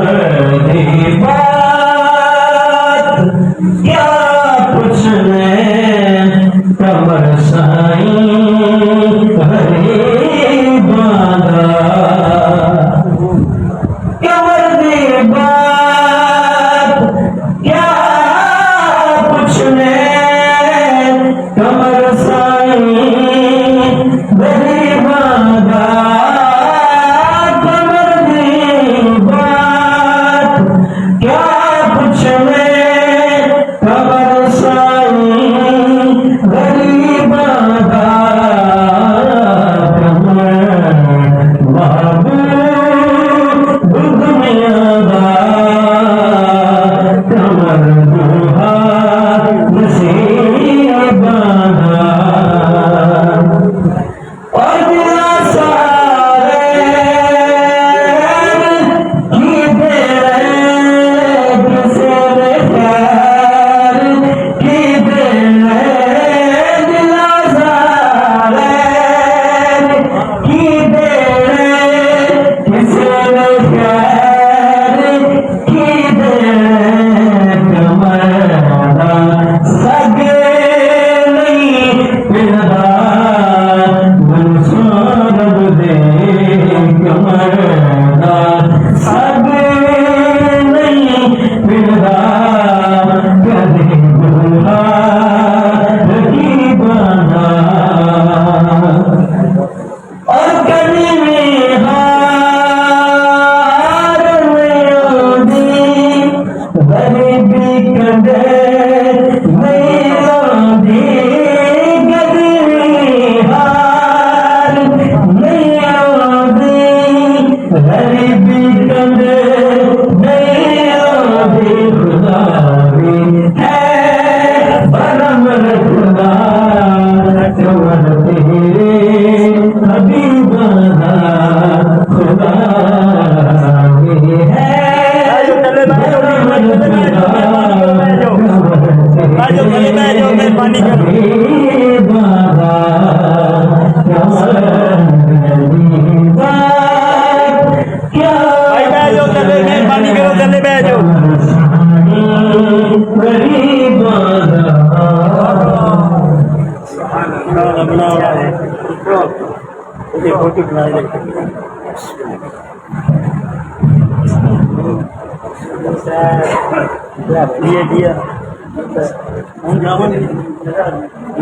دی بات کیا پوچھنے کمر سائیں غریب باندھا کمر دی بات کیا پوچھنے کمر سائیں غریب باندھا کمر دی بات کیا پوچھنے کمر سائیں غریب باندھا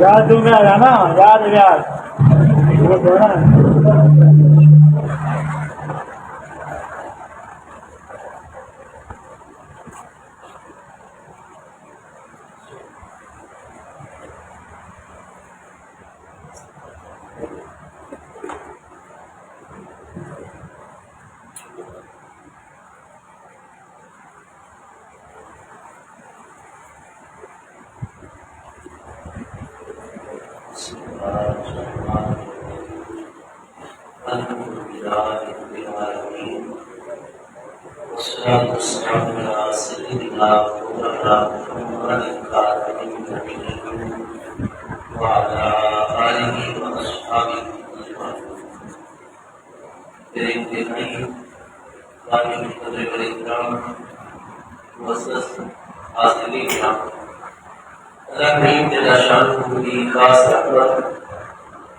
یاد دوں گا نا یاد یاد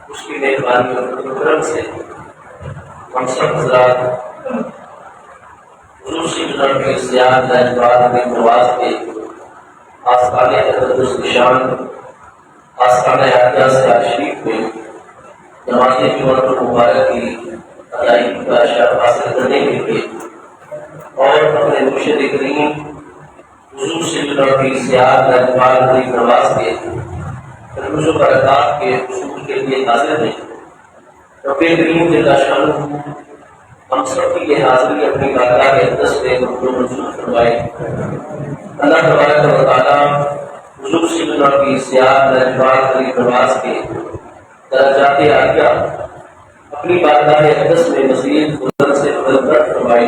اس کی مہربانی اور کرم سے ہم سب حضرات حضور صلی اللہ علیہ وسلم کے زیارت اجبار میں نواز کے آستانِ تقدس نشان آستانِ اقدس سے تشریف میں نماز جمعہ مبارک کی ادائیگی کا شرف حاصل کرنے کے لیے اور اپنے مرشد کریم حضور صلی اللہ علیہ وسلم کی زیارت اجبار میں نواز کے رمض و برکات کے حصول کے لیے حاضر ہیں۔ رب کریم جل شانہ ہم سب کی یہ حاضری اپنی بارگاہ اقدس میں قبول منظور فرمائے۔ اللہ تبارک و تعالیٰ حضور صلی اللہ علیہ وسلم کی زیارت اجبار کی نواز کے درجات عالیہ اپنی بارگاہ اقدس میں مزید بلند سے بلند فرمائے۔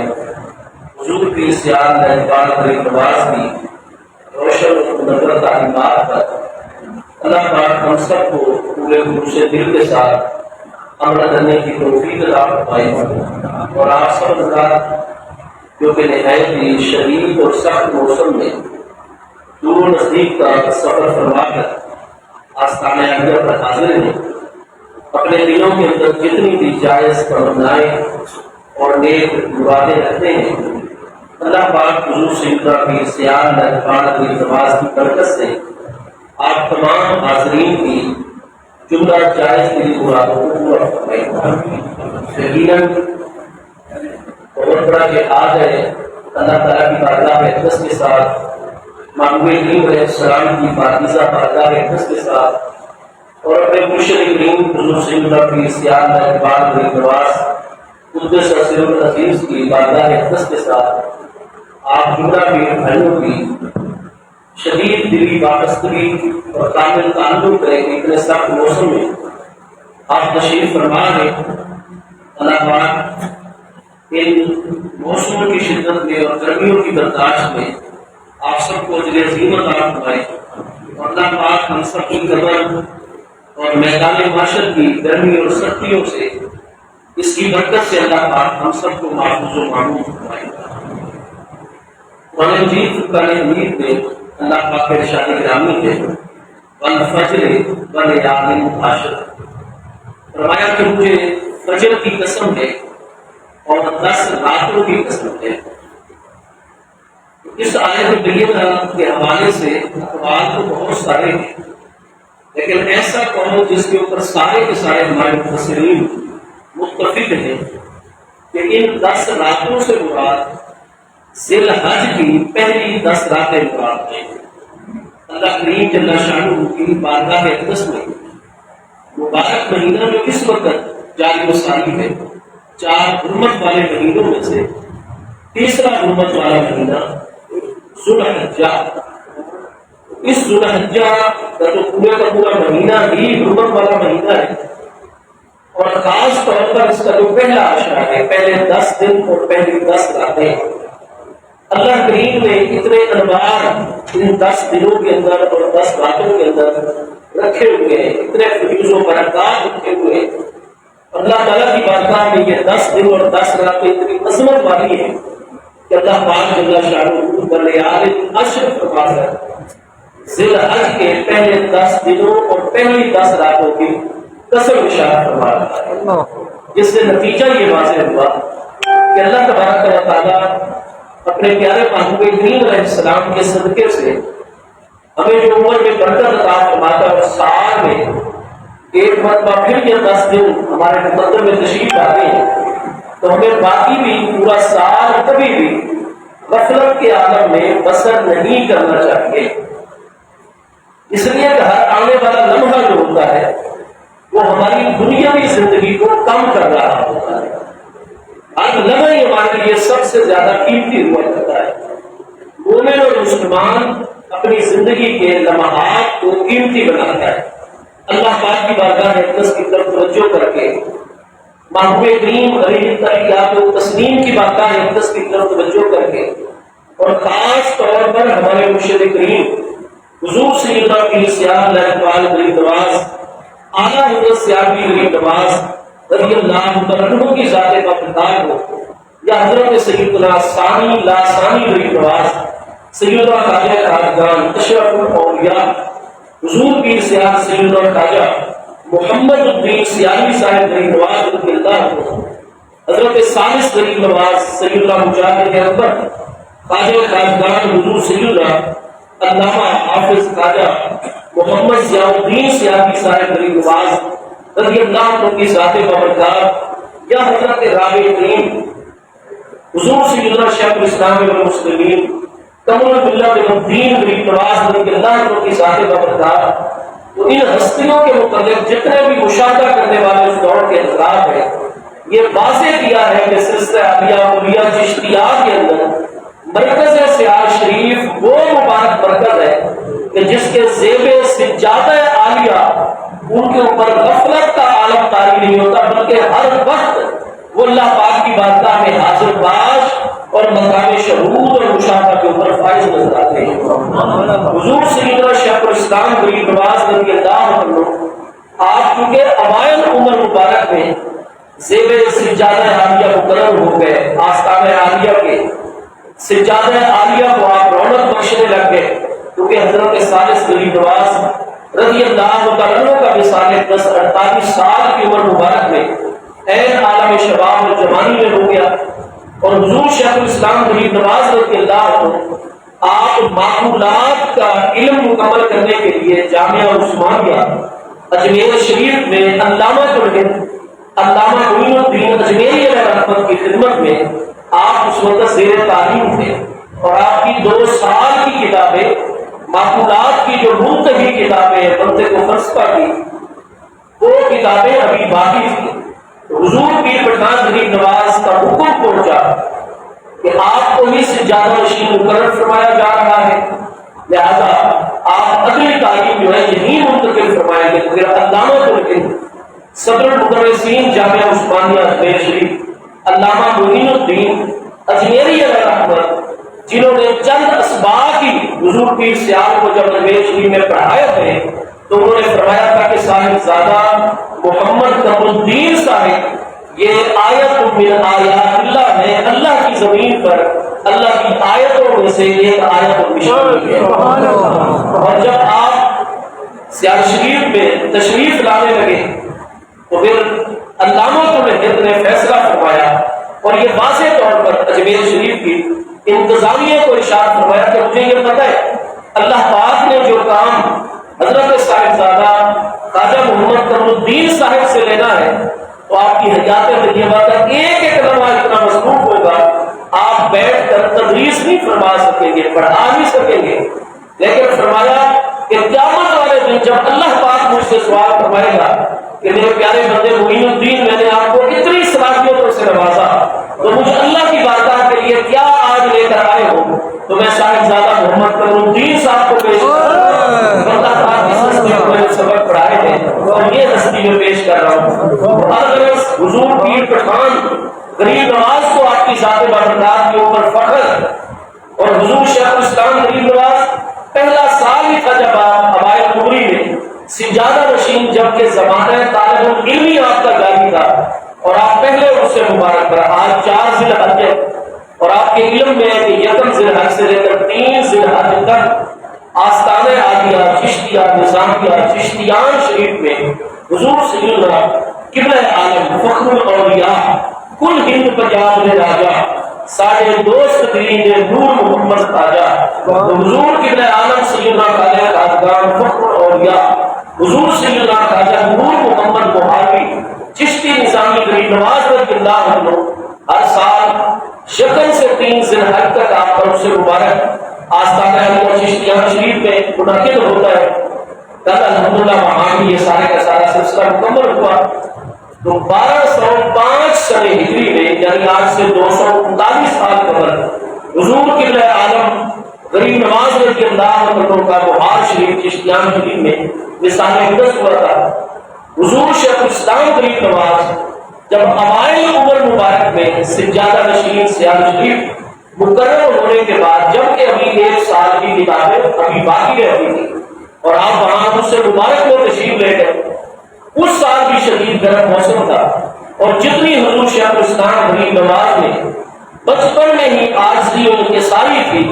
حضور کی زیارت اجبار کی نواز کی روشن و منور تعلیمات پر اللہ پاک ہم سب کو پورے خلوص دل کے ساتھ عمل کرنے کی توفیق عطا فرمائے اور آپ سب حضرات جو کہ نہایت ہی شدید اور سخت موسم میں دور و نزدیک کا سفر فرما کر آستانہ عالیہ پر حاضر ہیں، اپنے دلوں کے اندر جتنی بھی جائز تمنائیں اور نیک مرادیں رکھتے ہیں، اللہ پاک حضور سیدنا پیر سیال کی نماز کی برکت سے آپ تمام حاضرین کی جملہ جائز دلی مرادوں کو پورا فرمائے۔ یقیناً بہت بڑا جہاد ہے اللہ تعالیٰ کی بارگاہ اقدس کے ساتھ، محبوب کریم علیہ السلام کی پاکیزہ بارگاہ اقدس کے ساتھ، اور اپنے مرشد کریم حضور سیدنا پیر سیال کی نواز قدس سر العزیز کی بارگاہ اقدس کے ساتھ آپ جملہ پیر بھائیوں کی شدید دلی وابستگی اور کامل تعلق ہے کہ اتنے سخت موسم میں آپ تشریف فرما ہیں۔ اللہ پاک ان موسموں کی شدت میں اور گرمیوں کی برداشت میں آپ سب کو اجر عظیم عطا فرمائے، اور اللہ پاک ہم سب کی قبر اور میدان معاشر کی گرمی اور سردیوں سے اس کی برکت سے اللہ پاک ہم سب کو محفوظ و معمول فرمائے۔ قرآن مجید فرقان حمید میں اللہ پاک کے ارشاد گرامی ہے والفجر ولیال عشر، فرمایا کہ مجھے فجر کی قسم ہے اور 10 راتوں کی قسم ہے۔ اس آیت کریمہ کے حوالے سے اقوال تو بہت سارے ہیں، لیکن ایسا قول جس کے اوپر سارے کے سارے ہمارے مفسرین متفق ہیں کہ ان 10 راتوں سے مراد ذی الحج کی پہلی 10 راتیں مراد ہیں۔ اللہ کریم جل شانہ کی بارگاہ اقدس میں مبارک مہینہ جو اس وقت جاری و ساری ہے، 4 حرمت والے مہینوں میں سے تیسرا حرمت والا مہینہ ذو الحجہ۔ اس ذو الحجہ کا تو پورا مہینہ ہی حرمت والا مہینہ ہے، اور خاص طور پر اس کا جو پہلا عشرہ ہے، پہلے 10 دن اور پہلی 10 راتیں، اللہ کریم نے اتنے انوار ان 10 دنوں کے اندر اور 10 راتوں کے اندر رکھے ہوئے ہیں، اتنے فیوز و برکات رکھے ہوئے ہیں۔ اللہ تعالیٰ کی بارگاہ میں یہ 10 دن اور 10 راتیں اتنی عظمت والی ہیں کہ اللہ پاک جل شانہ ولیال عشر فرما کر ذی الحج کے پہلے 10 دنوں اور پہلی 10 راتوں کی قسم ارشاد فرما رہا ہے، جس سے نتیجہ یہ واضح ہوا کہ اللہ تبارک و تعالیٰ اپنے پیارے محبوب کریم علیہ السلام کے صدقے سے ہمیں جو عمر میں برکت عطا فرماتا ہے، اور سال میں ایک مرتبہ پھر یہ 10 دن ہمارے مقدر میں تشریف لاتے ہیں، تو ہمیں باقی بھی پورا سال کبھی بھی غفلت کے عالم میں بسر نہیں کرنا چاہیے، اس لیے کہ ہر آنے والا لمحہ جو ہوتا ہے وہ ہماری دنیاوی زندگی کو کم کر رہا ہوتا ہے۔ ہر لمحہ ہی ہمارے لیے سب سے زیادہ قیمتی ہوا کرتا ہے۔ مومن اور مسلمان اپنی زندگی کے لمحات کو قیمتی بناتا ہے۔ اللہ پاک کی بارگاہ اقدس کی طرف توجہ کر کے، محبوب کریم علیہ التحیات و تسلیم کی بارگاہ اقدس کی طرف توجہ کر کے، اور خاص طور پر ہمارے مرشد کریم حضور سیدنا پیر سیال غریب نواز اعلیٰ حضرت سیالوی غریب نواز رضی اللہ عنہ کی ذات بابرکات ہو، یا حضرت سیدنا ثانی لا ثانی غریب نواز سیدنا خواجہ خواجگان اشرف الاولیاء حضور پیر سیال سیدنا خواجہ محمد الدین سیالوی صاحب غریب نواز رضی اللہ عنہ، حضرت ثالث غریب نواز سیدنا مجاہد اکبر خواجہ خواجگان حضور سیدنا علامہ حافظ خواجہ محمد ضیاء الدین سیالوی صاحب غریب نواز رضی اللہ عنہ کی ذات بابرکات، یا حضرت رابع کریم حضور سیدنا شیخ الاسلام والمسلمین کمر باللہ بن الدین غریب نواز رضی اللہ عنہ کی ذات بابرکات۔ تو ان ہستیوں کے متعلق جتنے بھی مشاہدہ کرنے والے اس دور کے حضرات ہیں، یہ واضح کیا ہے کہ سلسلہ عالیہ اولیاء چشتیات کے اندر مرکز سیال شریف وہ مبارک مرکز ہے کہ جس کے زیب سجادہ عالیہ ان کے اوپر غفلت کا عالم طاری نہیں ہوتا، بلکہ ہر وقت وہ اللہ پاک کی بارگاہ میں حاضر باش اور مقام شہود اور مشاہدہ کے اوپر فائز نظر آتے ہیں۔ حضور سیدنا شیخ الاسلام غریب نواز رضی اللہ عنہ آپ چونکہ اوائل عمر مبارک میں زیب سجادہ عالیہ مقرر ہو گئے، آستانہ عالیہ کے سجادہ عالیہ کو آپ رونق بخشنے لگ گئے، کیونکہ حضرت ثالث غریب نواز رضی اللہ تعالیٰ عنہ کا وصال 48 سال کی عمر مبارک میں عین عالم شباب اور جوانی میں ہو گیا، اور حضور شیخ الاسلام غریب نواز رضی اللہ عنہ آپ معقولات کا علم مکمل کرنے کے لیے جامعہ عثمانیہ اجمیر شریف میں علامہ معین الدین اجمیری علیہ رحمت کی خدمت میں آپ اس وقت زیر تعلیم تھے، اور آپ کی 2 سال کی کتابیں معقولات کی جو منتہی کتابیں منطق و فلسفہ کی وہ کتابیں ابھی باقی تھیں۔ حضور پیر پٹھان غریب نواز کا حکم پہنچا کہ آپ کو ہی سجادہ نشین مقرر فرمایا جا رہا ہے، لہذا آپ اگلی تعلیم جو ہے یہی منتقل فرمائیں گے۔ پھر علامہ صدر المدرسین جامعہ عثمانیہ اجمیر شریف علامہ معین الدین اجمیری علیہ رحمت، جنہوں نے چند اسباق کی حضور پیر سیال کو جب اجمیر شریف میں پڑھائے تھے تو انہوں نے فرمایا تھا کہ صاحبزادہ محمد قمر الدین صاحب یہ آیت من آیات اللہ ہے، اللہ کی زمین پر اللہ کی آیتوں میں سے ایک آیت مشہور ہے۔ اور جب آپ سیال شریف میں تشریف لانے لگے تو پھر علامہ نے فیصلہ فرمایا اور یہ واضح طور پر اجمیر شریف کی انتظامیہ کو ارشاد فرمایا کہ مجھے یہ پتہ ہے اللہ پاک نے جو کام حضرت صاحبزادہ خواجہ محمد قمر الدین صاحب سے لینا ہے تو آپ کی حیات طیبہ کا ایک ایک لمحہ اتنا مصروف ہوگا، آپ بیٹھ کر تدریس نہیں فرما سکیں گے، پڑھا نہیں سکیں گے، لیکن فرمایا کہ قیامت والے دن جب اللہ پاک مجھ سے سوال فرمائے گا کہ میرے پیارے بندے معین الدین میں نے آپ کو اتنی صلاحیتوں سے نوازا تو مجھے اللہ کی بارگاہ کے لیے کیا آج لے کر آئے ہو، تو میں صاحبزادہ محمد قمر الدین صاحب کو پیش اللہ تعالیٰ کی ہستی کو میں سبق پڑھائے ہیں اور یہ ہستی میں پیش کر رہا ہوں۔ حضور پیر پٹھان غریب نواز کو آپ کی ذات بابرکات کے اوپر فخر، اور حضور شیخ الاسلام غریب نواز پہلا سال ہی تھا جب آپ اوائل عمری میں سجادہ نشین جبکہ زمانہ طالب العلمی آپ کا جاری تھا اور آپ پہلے اس سے مبارک پر آج 4 ذی الحج ہے، اور آپ کے علم میں ہے کہ یکم ذی الحج سے لے کر 3 ذی الحج تک آستانہ عالیہ چشتیہ نظامیہ چشتیان شریف میں حضور سیدنا قبلہ عالم فخر الاولیاء کل ہند پنجاب نے راجا ساڑھے دوست ترین نور محمد خواجہ حضور قبلہ عالم سیدنا خواجہ خواجگان فخر الاولیاء حضور سیدنا خواجہ نور محمد بخاری چشتی نظامی غریب نواز رضی اللہ عنہ ہر سال شکل سے 3 ذی الحج تک آپ پر سے مبارک آستانہ عالیہ چشتیان شریف میں منعقد ہوتا ہے۔ کل الحمدللہ وہاں بھی یہ سارے کا سارا سلسلہ مکمل ہوا تو 1205 سن ہجری میں یعنی آج سے 239 سال قبل حضور قبلہ عالم غریب نواز رضی اللہ عنہ کا بہار شریف چشتیان شریف میں وصال اقدس ہوا تھا۔ حضور شیخ الاسلام غریب نواز جب اوائل عمر مبارک میں سجادہ نشین سیال شریف مقرر ہونے کے بعد جبکہ ابھی 1 سال کی کتابیں ابھی باقی رہتی تھی اور آپ وہاں اس سے مبارک میں تشریف لے گئے، اس سال بھی شدید گرم موسم تھا اور جتنی حضور شیخ الاسلام غریب نواز نے بچپن میں ہی آجزی و انکساری تھی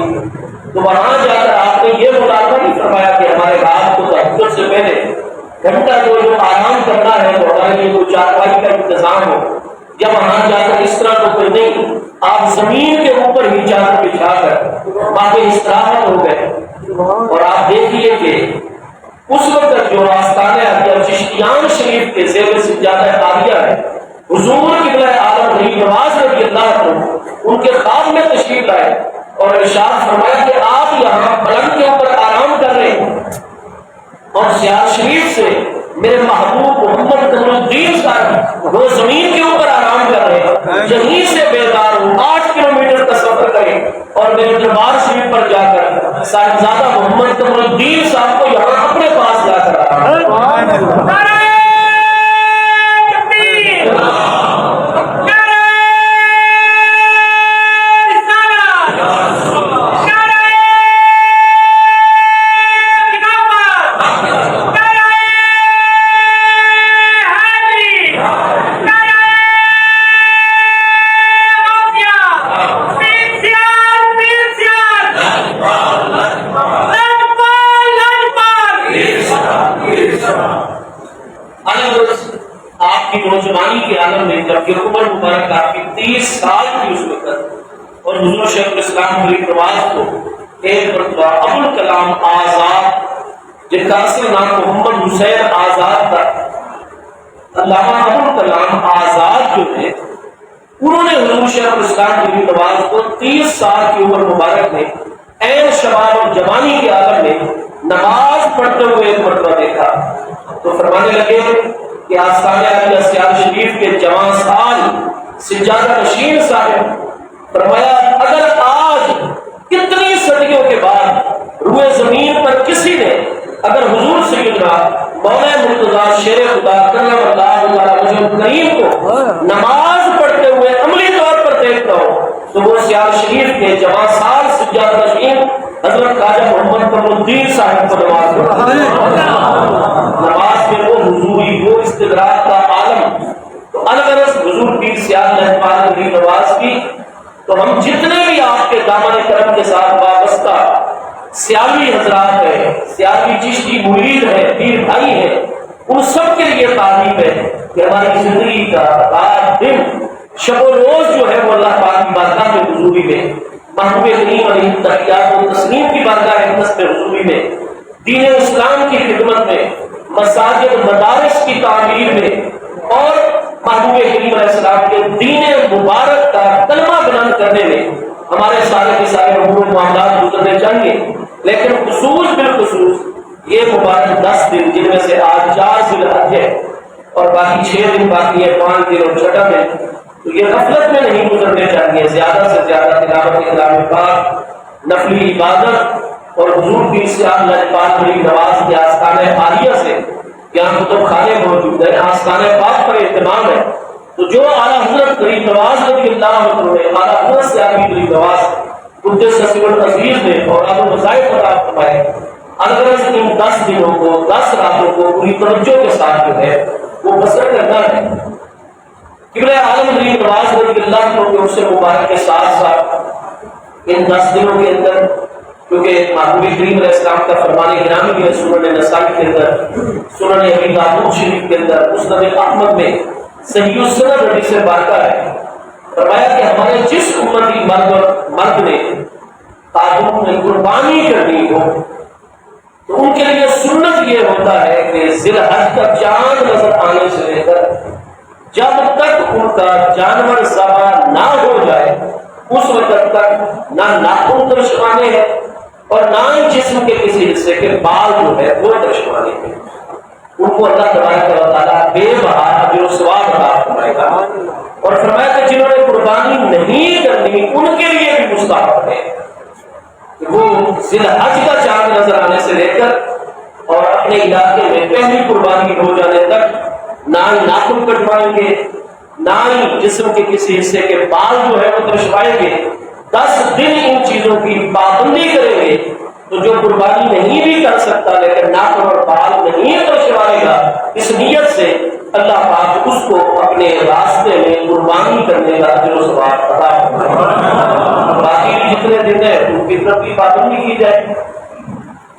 تو وہاں جا کر آپ نے یہ مطالبہ نہیں فرمایا کہ ہمارے رات کو تہجد سے پہلے گھنٹہ جو آرام کرنا ہے تو ہمارے لیے کوئی چارپائی کا انتظام ہو، یا وہاں جا کر اس طرح تو کوئی نہیں، آپ زمین کے اوپر ہی چادر بچھا کر باقی استراحت ہو گئے۔ اور آپ دیکھیے کہ اس وقت جو آستانہ عالیہ چشتیان شریف کے زیر سجادہ عالیہ ہے حضور قبلہ عالم غریب نواز رضی اللہ عنہ ان کے خواب میں تشریف لائے اور ارشاد فرمایا کہ آپ یہاں پلنگ کے اوپر آرام کر رہے ہیں اور سیال شریف سے میرے محبوب محمد قمر الدین صاحب وہ زمین کے اوپر آرام کر رہے ہیں، یہیں سے بیدار ہوں 8 کلومیٹر کا سفر کریں اور میرے دربار شریف پر جا کر صاحبزادہ محمد قمر الدین صاحب کو یہاں اپنے پاس لا کر آرام نوجوانی کے عالم میں جب کہ عمر مبارک آپ کی 30 سال کی اس وقت، اور حضور شیخ الاسلام غریب نواز کو ایک مرتبہ ابوالکلام آزاد، جن کا اصل نام محمد حسین آزاد تھا، علامہ ابوالکلام آزاد جو ہے، انہوں نے حضور شیخ الاسلام غریب نواز کو 30 سال کی عمر مبارک میں عین شباب اور جوانی کے عالم میں نماز پڑھتے ہوئے ایک مرتبہ دیکھا تو فرمانے لگے کہ آستانہ عالیہ سیال شریف کے جوان سال سجادہ نشین صاحب، فرمایا اگر آج کتنی صدیوں کے بعد روئے زمین پر کسی نے اگر حضور سیدنا مولا مرتضی شیر خدا کرم اللہ وجہ کریم کو نماز پڑھتے ہوئے عملی طور پر دیکھتا ہو تو وہ سیال شریف کے جوان سال سجادہ نشین حضرت خواجہ محمد قمر الدین صاحب کو نماز پڑھا، نماز میں وہ حضوری، وہ استدراک کا عالم۔ تو الغرض حضور پیر سیال لہپال غریب نواز کی، تو ہم جتنے بھی آپ کے دامن کرم کے ساتھ وابستہ سیالوی حضرات ہیں، سیالوی چشتی مرید ہے، پیر بھائی ہیں، ان سب کے لیے تعریف ہے کہ ہماری زندگی کا رات دن شب و روز جو ہے وہ اللہ پاک کی بارگاہ میں حضوری میں، محبوب کریم علیہ تحیات و تسلیم کی بارگاہ اقدس میں حضوری میں، دین اسلام کی خدمت میں، مساجد مدارس کی تعمیر میں، اور محبوب کریم علیہ السلام کے دین مبارک کا کلمہ بلند کرنے میں ہمارے سارے کے سارے امور و معاملات گزرنے چاہیے۔ لیکن خصوص بالخصوص یہ مبارک 10 دن، جن میں سے آج 4 ذی الحج ہے اور باقی 6 دن باقی ہے، 5 دن اور چھٹا دن، تو یہ غفلت میں نہیں گزرنے چاہیے۔ زیادہ سے زیادہ تلاوت کلام پاک، نفلی عبادت، اور حضور کی سیال لہپال غریب نواز کے آستانہ عالیہ سے یہاں کتب خانے موجود ہیں، آستانہ پاک پر اہتمام ہے، تو جو اعلیٰ حضرت غریب نواز رضی اللہ عنہ، اعلیٰ حضرت سیال غریب نواز قدس نصیب العزیز نے اور ابو مظاہر عطا فرمائے، الغرض ان 10 دنوں کو، 10 راتوں کو پوری توجہ کے ساتھ جو ہے وہ بسر کرنا ہے۔ قبلہ عالم غریب نواز رضی اللہ عنہ کے اس سے مبارک کے ساتھ ساتھ ان 10 دنوں کے اندر، کیونکہ محبوب کریم علیہ السلام کا فرمان گرامی بھی ہے سنن نسائی کے اندر، سنن ابی داؤد شریف کے اندر، مسند احمد میں صحیح السند حدیث بارکہ ہے، فرمایا کہ ہمارے جس امتی مرد نے تعلق میں قربانی کرنی ہو تو ان کے لیے سنت یہ ہوتا ہے کہ ذی الحج کا چاند نظر آنے سے لے کر جب تک ان کا جانور ذبح نہ ہو جائے اس وقت تک نہ ناخن ترشوانے ہیں اور نہ ہی جسم کے کسی حصے کے بال جو ہے وہ ترشوانے ہیں، ان کو اللہ تبارک و تعالیٰ بے بہا اجر و ثواب عطا فرمائے گا۔ اور فرمایا کہ جنہوں نے قربانی نہیں کرنی ان کے لیے بھی مستحب ہے کہ وہ ذی الحج کا چاند نظر آنے سے لے کر اور اپنے علاقے میں پہلی قربانی ہو جانے تک نہ ہی ناخن کٹوائیں گے، نہ ہی جسم کے کسی حصے کے بال جو ہے وہ ترشوائیں گے۔ 10 دن ان چیزوں کی پابندی کریں گے تو جو قربانی نہیں بھی کر سکتا لیکن ناخن اور بال نہیں ترشوائے گا، اس نیت سے اللہ پاک اس کو اپنے راستے میں قربانی کرنے کا اجر و ثواب عطا فرمائے۔ باقی جتنے دن ہیں ان کی طرف بھی پابندی کی جائے،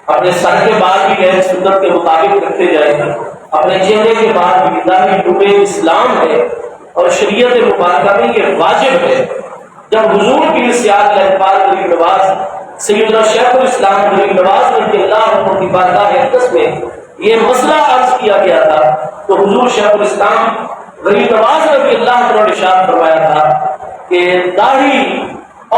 اپنے سر کے بال بھی غیر سنت کے مطابق رکھے جائیں، اپنے چہرے کے بال بھی ظاہری ڈوبے اسلام ہے اور شریعت مبارکہ میں یہ واجب ہے۔ جب حضور کی سیال لہپال غریب نواز سیدنا شیخ الاسلام غریب نواز رضی اللہ عنہ کی بارگاہ اقدس میں یہ مسئلہ عرض کیا گیا تھا تو حضور شیخ الاسلام غریب نواز رضی اللہ عنہ نے ارشاد فرمایا تھا کہ داڑھی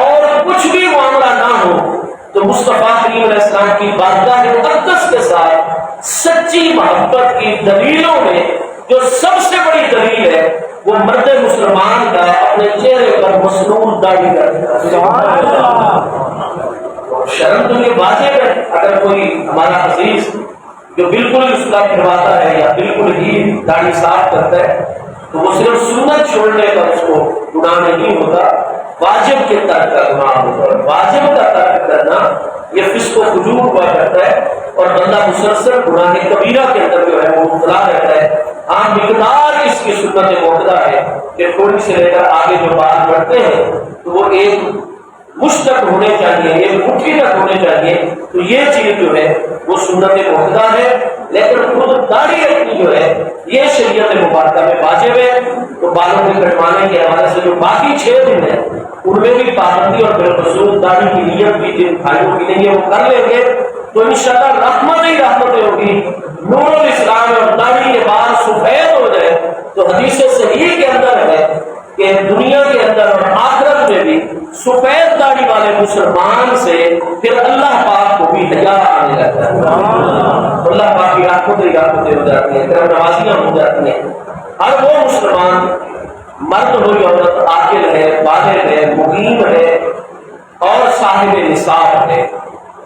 اور کچھ بھی معاملہ نہ ہو تو مصطفیٰ کریم علیہ السلام کی بارگاہ اقدس کے ساتھ سچی محبت کی دلیلوں میں جو سب سے بڑی دلیل ہے وہ مرد مسلمان کا اپنے چہرے پر مصنوع داڑھی کا شرم تو یہ واجب ہے۔ اگر کوئی ہمارا عزیز جو بالکل اس کا کرواتا ہے یا بالکل ہی داڑھی صاف کرتا ہے تو وہ صرف سنت چھوڑنے کا اس کو گناہ نہیں ہوتا، واجب کے ترک کا گناہ ہوتا ہے۔ واجب کا ترک کرنا یہ فسق و فجور ہوا کرتا ہے اور بندہ مسلسل گناہ کبیرہ کے اندر جو ہے وہ مبتلا رہتا ہے۔ ہاں مقدار اس کی سنت موقع ہے کہ تھوڑی سے لے کر آگے جو بات بڑھتے ہیں تو وہ ایک مشتق ہونے چاہیے، یہ مٹھی تک ہونے چاہیے، تو یہ چیز جو ہے وہ سنت محدودہ ہے۔ لیکن خود داڑھی رکھنی جو ہے یہ شریعت مبارکہ میں واجب ہے۔ تو بالوں کے کٹوانے کے حوالے سے جو باقی 6 دن ہیں ان میں بھی پابندی اور بالخصوص داڑھی کی نیت بھی جن بھائیوں کی نہیں ہے وہ کر لیں گے تو انشاءاللہ رحمت ہی رحمتیں ہوگی، نور الاسلام اور داڑھی کے بال سفید ہو جائے تو حدیث صحیح کے اندر ہے کہ دنیا کے اندر اور آخرت میں بھی سفید داڑھی والے مسلمان سے پھر اللہ پاک کو بھی حیا آنے لگتا ہے، اللہ پاک کی رحمتیں ہو جاتی ہیں، کرم نوازیاں ہو جاتی ہیں۔ ہر وہ مسلمان مرد ہو یا عورت عاقل ہے، بالغ ہے، مقیم ہے اور صاحب نصاب ہے،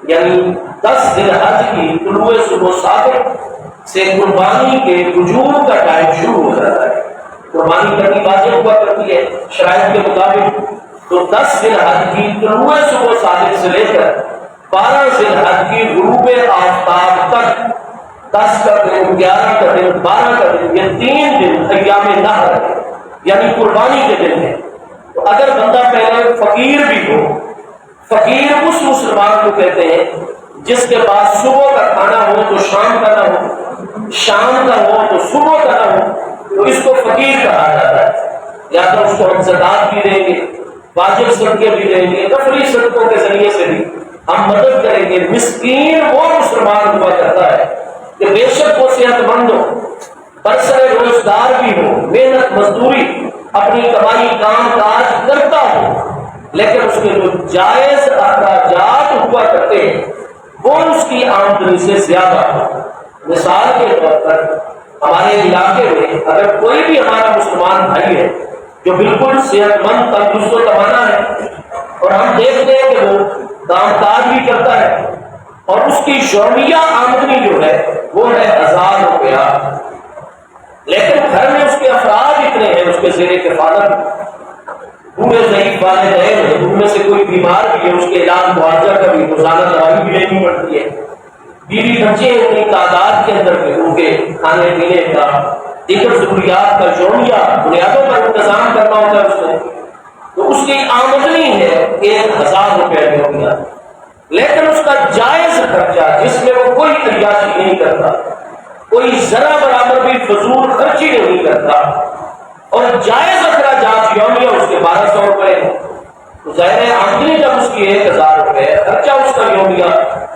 یعنی 10 ذی الحج کی طلوع صبح صادق سے قربانی کے وجوب کا ٹائم شروع ہو جاتا ہے۔ قربانی کرنی واجب ہوا کرتی ہے شرائط کے مطابق، تو 10 ذی الحج کی طلوع صبح صادق سے لے کر 12 ذی الحج کی غروب آفتاب تک 10 کا دن، 11 کا دن، 12 کا دن، یہ 3 دن ایام نحر ہے یعنی قربانی کے دن ہے۔ تو اگر بندہ پہلے فقیر بھی ہو، فقیر اس مسلمان کو کہتے ہیں جس کے پاس صبح کا کھانا ہو تو شام کا نہ ہو، شام کا ہو تو صبح کا نہ ہو، تو اس کو فقیر کہا جاتا ہے۔ یا تو اس کو ہم زکات بھی دیں گے، واجب صدقے بھی دیں گے، نفلی صدقوں کے ذریعے سے بھی ہم مدد کریں گے۔ مسکین وہ مسلمان ہوا کرتا ہے کہ بے شک وہ صحت مند ہو، برسر روزگار بھی ہو، محنت مزدوری اپنی کمائی کام کاج کرتا ہو، لیکن اس کے جو جائز اخراجات ہوا کرتے ہیں وہ اس کی آمدنی سے زیادہ ہو۔ مثال کے طور پر ہمارے علاقے میں اگر کوئی بھی ہمارا مسلمان بھائی ہے جو بالکل صحت مند تندرست و توانا ہے اور ہم دیکھتے ہیں کہ وہ کام کاج بھی کرتا ہے اور اس کی یومیہ آمدنی جو ہے وہ ہے 1000 روپیہ، لیکن گھر میں اس کے افراد اتنے ہیں، اس کے زیر کفالت پورے ضعیف والدین ہیں، ان میں سے کوئی بیمار بھی ہے، اس کے علاج معالجہ کا بھی روزانہ دوائی بھی لینی پڑتی ہے، بیوی بچے اتنی تعداد کے اندر بھی ان کے کھانے پینے کا، دیگر ضروریات کا یومیہ بنیادوں پر انتظام کرنا ہوتا ہے اس نے، تو اس کی آمدنی ہے 1000 روپیہ یومیہ، لیکن اس کا جائز خرچہ جس میں وہ کوئی عیاشی نہیں کرتا، کوئی ذرا برابر بھی فضول خرچی نہیں کرتا اور جائز اخراجات یومیہ اس کے 1200 روپئے ہیں، تو ظاہر آمدنی جب اس کی 1000 روپئے ہے، خرچہ اس کا یومیہ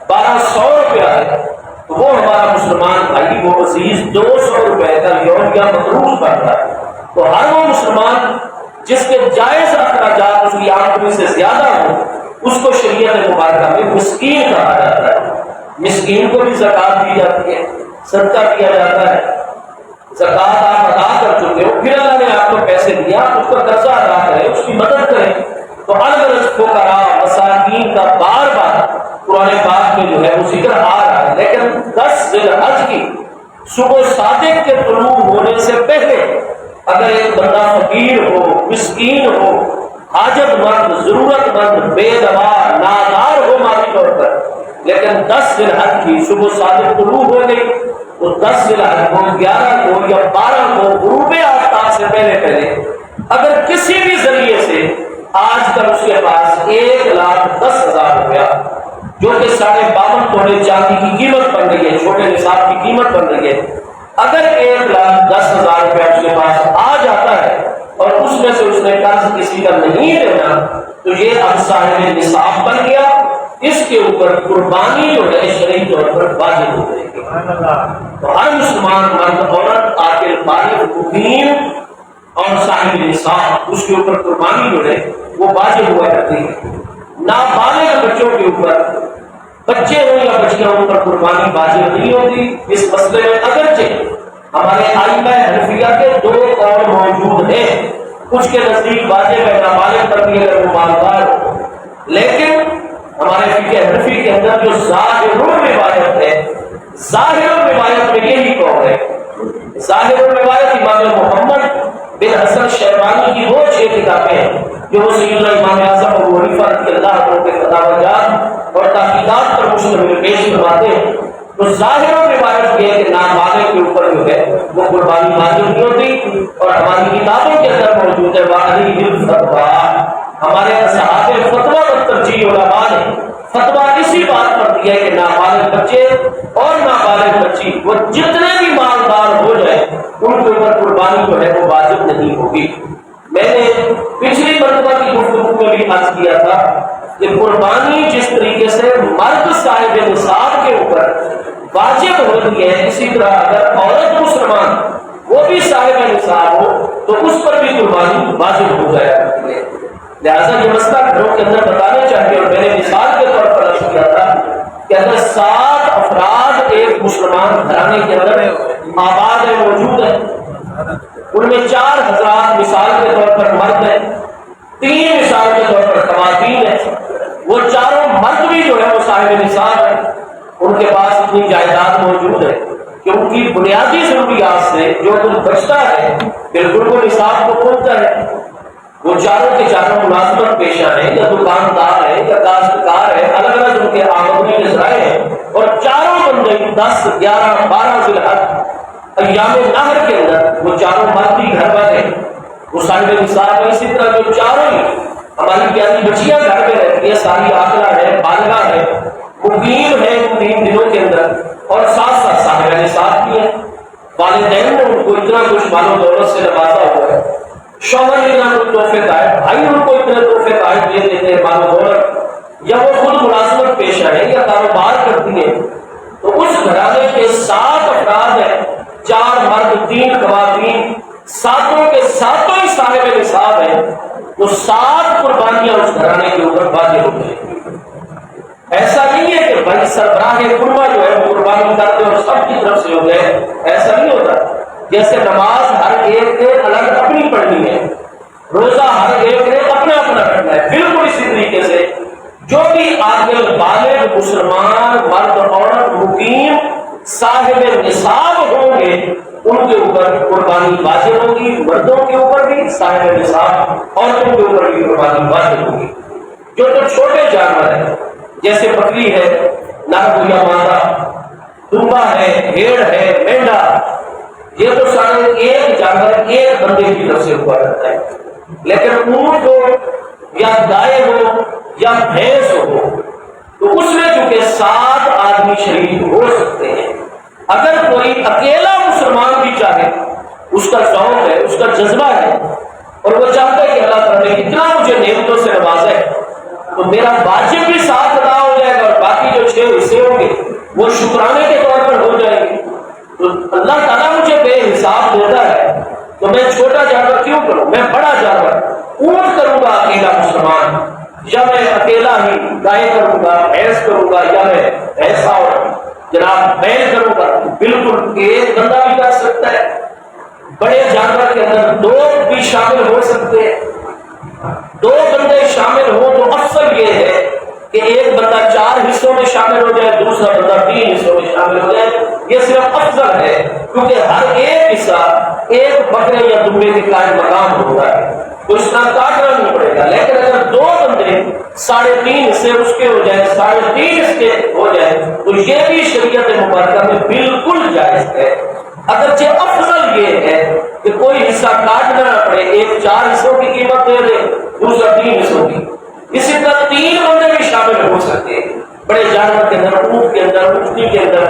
1200 روپیہ ہے، تو وہ ہمارا مسلمان بھائی وہ عزیز 200 روپئے کا یومیہ مصروف کرتا ہے۔ تو ہر وہ مسلمان جس کے جائز اخراجات اس کی آمدنی سے زیادہ ہوں اس کو شریعت مبارکہ میں مسکین کہا جاتا ہے۔ مسکین کو بھی زکات دی جاتی ہے، صدقہ کیا جاتا ہے، زکات آپ ادا کر چکے ہو، پھر اللہ نے آپ کو پیسے دیا، اس کا قرضہ ادا کریں، اس کی مدد کریں، تو الغرض فقراء مساکین کا بار بار قرآن پاک میں جو ہے وہ ذکر آ رہا ہے۔ لیکن 10 ذی الحج کی صبح صادق کے طلوع ہونے سے پہلے اگر ایک بندہ فقیر ہو، مسکین ہو، حاجت مند، ضرورت مند، بے دوا، نادار ہو مالی طور پر، لیکن 10 ذی الحج کی صبح صادق طلوع ہو گئی تو 10 ذی الحج کو 11 کو یا 12 کو غروب آفتاب سے پہلے اگر کسی بھی ذریعے سے آج کل اس کے پاس 1,10,000 روپیہ جو کہ 52 توڑے چاندی کی قیمت بن رہی ہے، چھوٹے نصاب کی قیمت بن رہی ہے، اگر 1,10,000 روپیہ اس کے پاس آ جاتا ہے اور اس میں سے اس نے قرض کسی کا نہیں دینا تو یہ اب صاحب نصاب بن گیا، اس کے اوپر قربانی جو ہے شرعی طور پر واجب ہو جائے گی۔ تو ہر مسلمان مرد عورت عاقل بالغ مقیم اور صاحب نصاب اس کے اوپر قربانی جو ہے وہ واجب ہوا کرتی ہے۔ نابالغ بچوں کے اوپر، بچے ہوں یا بچیاں ان پر قربانی واجب نہیں ہوتی۔ اس مسئلے میں اگرچہ ہمارے ائمہ حنفیہ کے 2 قول موجود ہیں، کچھ کے نزدیک واجب ہے نابالغ پر بھی اگر وہ مالدار ہو، لیکن ہمارے فقہ حنفی کے اندر جو ظاہر الروایت ہے، ظاہر الروایت میں یہی قول ہے۔ ظاہر الروایت امام محمد بن حسن شیبانی کی وہ 6 کتابیں ہیں جو سیدنا امام اعظم ابو حنیفہ رضی اللہ عنہ کے فتاوی جات اور تحقیقات پر مشتمل پیش کرواتے ہیں۔ تو ظاہر الروایت یہ ہے کہ نابالغ کے اوپر جو ہے وہ قربانی واجب نہیں ہوتی، اور ہماری کتابوں کے اندر موجود ہے وعلیہ الفتویٰ، ہمارے اصحاب فتویٰ پر ترجیح علماء نے فتویٰ اسی بات پر دیا کہ نابالغ بچے اور نابالغ بچی وہ جتنے بھی مالدار ہو جائیں ان کے اوپر قربانی جو ہے وہ واجب نہیں ہوگی۔ میں نے پچھلی مرتبہ کی گفتگو میں بھی عرض کیا تھا کہ قربانی جس طریقے سے مرد صاحب نصاب کے اوپر واجب ہوتی ہے، اسی طرح اگر عورت مسلمان وہ بھی صاحب نصاب ہو تو اس پر بھی قربانی واجب ہو جایا کرتی ہے۔ لہٰذا یہ مسئلہ گھروں کے اندر بتانے چاہیے، اور میں نے مثال کے طور پر عرض کیا تھا کہ اگر 7 افراد ایک مسلمان گھرانے کے اندر آباد ہے، موجود ہے، ان میں 4 حضرات مثال کے طور پر مرد ہیں، 3 مثال کے طور پر خواتین ہیں، وہ چاروں مرد بھی جو ہے وہ صاحب نصاب ہے، ان کے پاس اتنی جائیداد موجود ہے کہ ان کی بنیادی ضروریات سے جو کچھ بچتا ہے بالکل وہ نصاب کو پہنچتا ہے۔ وہ چاروں کے چاروں ملازمت پیشہ ہیں، یا دکاندار ہیں، یا کاشتکار ہیں، الگ الگ ان کے آمدنی کے ذرائع ہیں، اور چاروں بندے 10 11 12 ذی الحج ایام نہر کے اندر وہ چاروں مرد ہی گھر والے وہ صاحب نصاب ہے۔ اسی طرح جو چاروں ہی ہماری پیاری بچیاں گھر میں رہتی ہیں، ساری عاقلہ ہے، بالغہ ہے، مقیم ہے ان 3 دنوں کے اندر، اور ساتھ ساتھ صاحب نصاب بھی ہے، والدین نے ان کو اتنا کچھ مال و دولت سے نوازا ہوا ہے، شوہر نے اتنا کچھ تحفے قائد، بھائی ان کو اتنے تحفے قائد دے دیتے ہیں مال و دولت، یا وہ خود ملازمت پیشہ ہے یا کاروبار کرتی ہیں، تو اس گھرانے کے 7 افراد ہیں، 4 مرد 3 خواتین، ساتوں کے ساتوں ہی صاحب نصاب ہیں، تو 7 قربانیاں اس گھرانے کے اوپر واجب ہو جائیں۔ ایسا نہیں ہے کہ بھائی سربراہ قربا جو ہے وہ قربانی کرتے اور سب کی طرف سے ہو جائے، ایسا نہیں ہوتا۔ جیسے نماز ہر ایک نے الگ اپنی پڑھنی ہے، روزہ ہر ایک نے اپنا اپنا رکھنا ہے، بالکل اسی طریقے سے جو بھی عاقل بالغ مسلمان مرد عورت مقیم صاحب نصاب ہوں گے ان کے اوپر قربانی واجب ہوگی، مردوں کے اوپر بھی صاحب نصاب، عورتوں کے اوپر بھی قربانی واجب ہوگی۔ جو تو چھوٹے جانور ہیں جیسے بکری ہے، نر یا مادہ، دمبا ہے، بھیڑ ہے، مینڈا، یہ تو سارے ایک جانور ایک بندے کی طرف سے ہوا کرتا ہے، لیکن اونٹ ہو یا گائے ہو یا بھینس ہو تو اس میں چونکہ 7 آدمی شریک ہو سکتے ہیں۔ اگر کوئی اکیلا مسلمان بھی چاہے، اس کا شوق ہے، اس کا جذبہ ہے، اور وہ چاہتا ہے کہ اللہ تعالیٰ نے اتنا مجھے نعمتوں سے نوازا ہے تو میرا واجب بھی 7 ادا ہو جائے گا، اور باقی جو 6 حصے ہوں گے وہ شکرانے کے طور پر ہو جائیں گے۔ تو اللہ تعالیٰ مجھے بے حساب دیتا ہے تو میں چھوٹا جانور کیوں کروں، میں بڑا جانور اونٹ کروں گا اکیلا مسلمان، یا میں اکیلا ہی گائے کروں گا، بھینس کروں گا، یا میں ایسا اور جناب بیل کروں گا، بالکل ایک بندہ بھی کر سکتا ہے۔ بڑے جانور کے اندر 2 بھی شامل ہو سکتے ہیں، 2 بندے شامل ہوں تو افضل یہ ہے کہ ایک بندہ 4 حصوں میں شامل ہو جائے، دوسرا بندہ 3 حصوں میں شامل ہو جائے، یہ صرف افضل ہے، کیونکہ ہر ایک حصہ ایک بکرے یا دمبے کے قائم مقام ہوتا ہے تو اس طرح کاٹنا نہیں پڑے گا۔ لیکن اگر 2 بندے 3.5 حصے اس کے ہو جائے، 3.5 اس کے ہو جائے، تو یہ بھی شریعت مبارکہ میں بالکل جائز ہے۔ اگرچہ افضل یہ ہے کہ کوئی حصہ کاٹنا نہ پڑے، ایک 4 حصوں کی قیمت دے دے، دوسرا 3 حصوں کی، اسی طرح 3 بندے بھی شامل ہو سکتے ہیں، بڑے جانور کے اندر، اونٹ کے اندر، اونٹنی کے اندر،